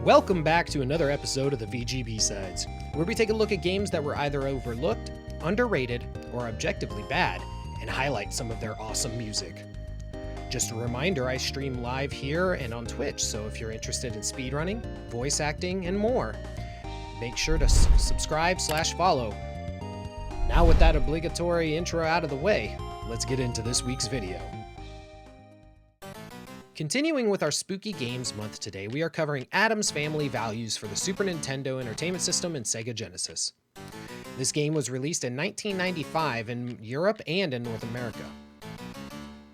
Welcome back to another episode of the VGB-Sides, where we take a look at games that were either overlooked, underrated, or objectively bad, and highlight some of their awesome music. Just a reminder, I stream live here and on Twitch, so if you're interested in speedrunning, voice acting, and more, make sure to subscribe/follow. Now with that obligatory intro out of the way, let's get into this week's video. Continuing with our Spooky Games month today, we are covering Addams Family Values for the Super Nintendo Entertainment System and Sega Genesis. This game was released in 1995 in Europe and in North America.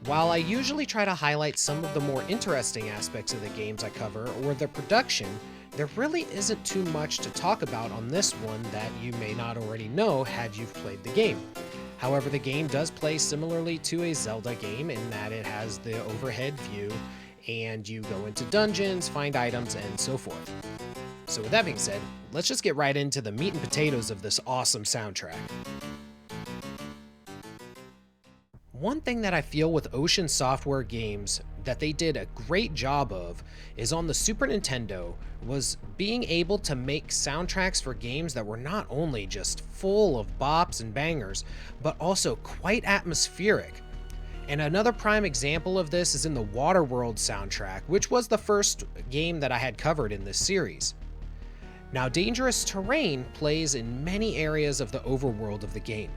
While I usually try to highlight some of the more interesting aspects of the games I cover or the production, there really isn't too much to talk about on this one that you may not already know had you played the game. However, the game does play similarly to a Zelda game in that it has the overhead view and you go into dungeons, find items, and so forth. So with that being said, let's just get right into the meat and potatoes of this awesome soundtrack. One thing that I feel with Ocean Software games that they did a great job of is on the Super Nintendo was being able to make soundtracks for games that were not only just full of bops and bangers, but also quite atmospheric. And another prime example of this is in the Waterworld soundtrack, which was the first game that I had covered in this series. Now, Dangerous Terrain plays in many areas of the overworld of the game.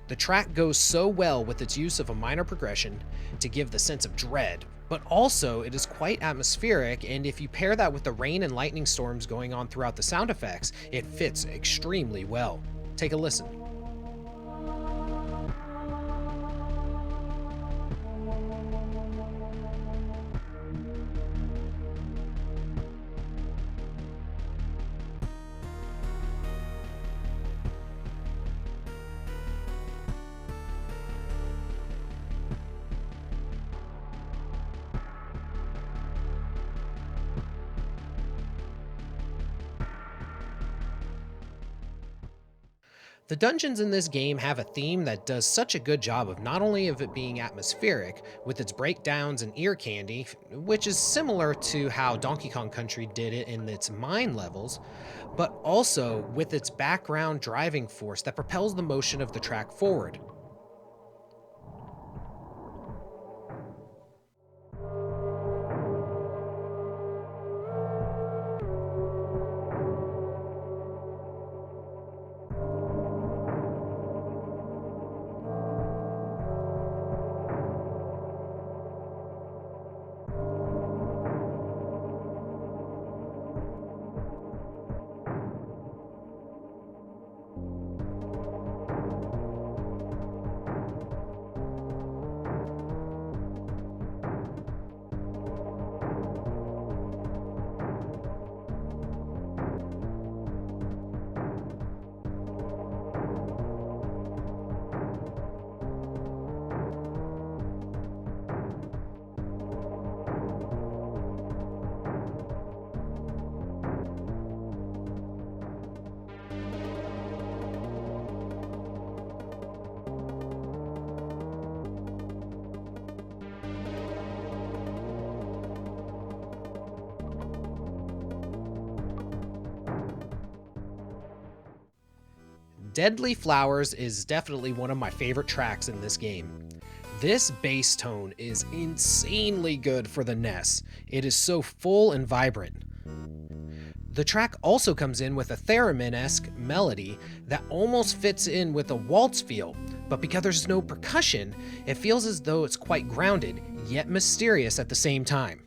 The track goes so well with its use of a minor progression to give the sense of dread, but also it is quite atmospheric, and if you pair that with the rain and lightning storms going on throughout the sound effects, it fits extremely well. Take a listen. The dungeons in this game have a theme that does such a good job of not only of it being atmospheric, with its breakdowns and ear candy, which is similar to how Donkey Kong Country did it in its mine levels, but also with its background driving force that propels the motion of the track forward. Deadly Flowers is definitely one of my favorite tracks in this game. This bass tone is insanely good for the NES. It is so full and vibrant. The track also comes in with a theremin-esque melody that almost fits in with a waltz feel, but because there's no percussion, it feels as though it's quite grounded, yet mysterious at the same time.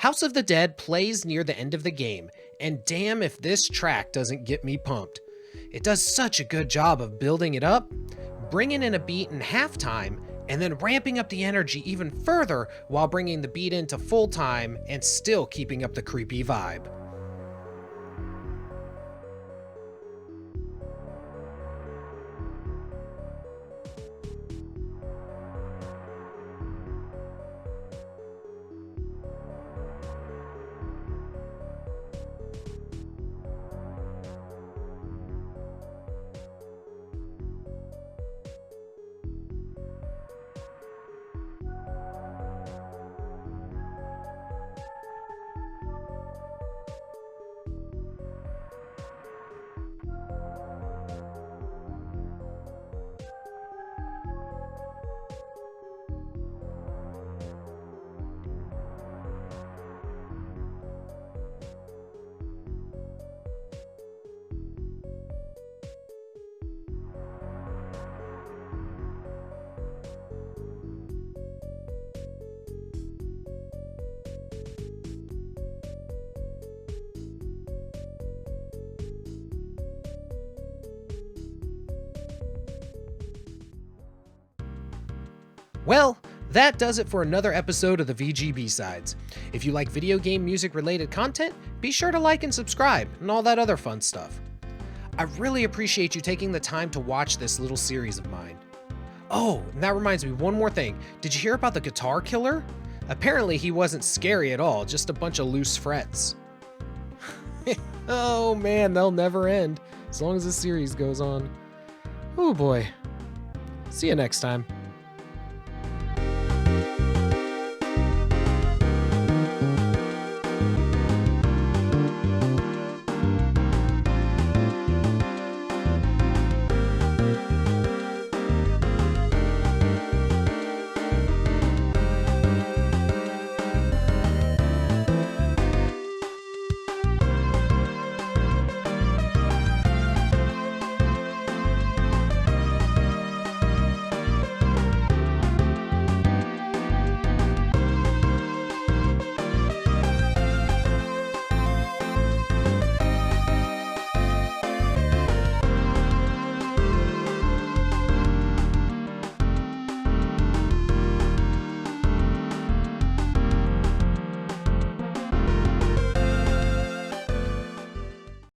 House of the Dead plays near the end of the game, and damn if this track doesn't get me pumped. It does such a good job of building it up, bringing in a beat in halftime, and then ramping up the energy even further while bringing the beat into full time and still keeping up the creepy vibe. Well, that does it for another episode of the VGB-Sides. If you like video game music related content, be sure to like and subscribe and all that other fun stuff. I really appreciate you taking the time to watch this little series of mine. Oh, and that reminds me, one more thing. Did you hear about the guitar killer? Apparently he wasn't scary at all, just a bunch of loose frets. Oh man, they'll never end, as long as this series goes on. Oh boy. See you next time.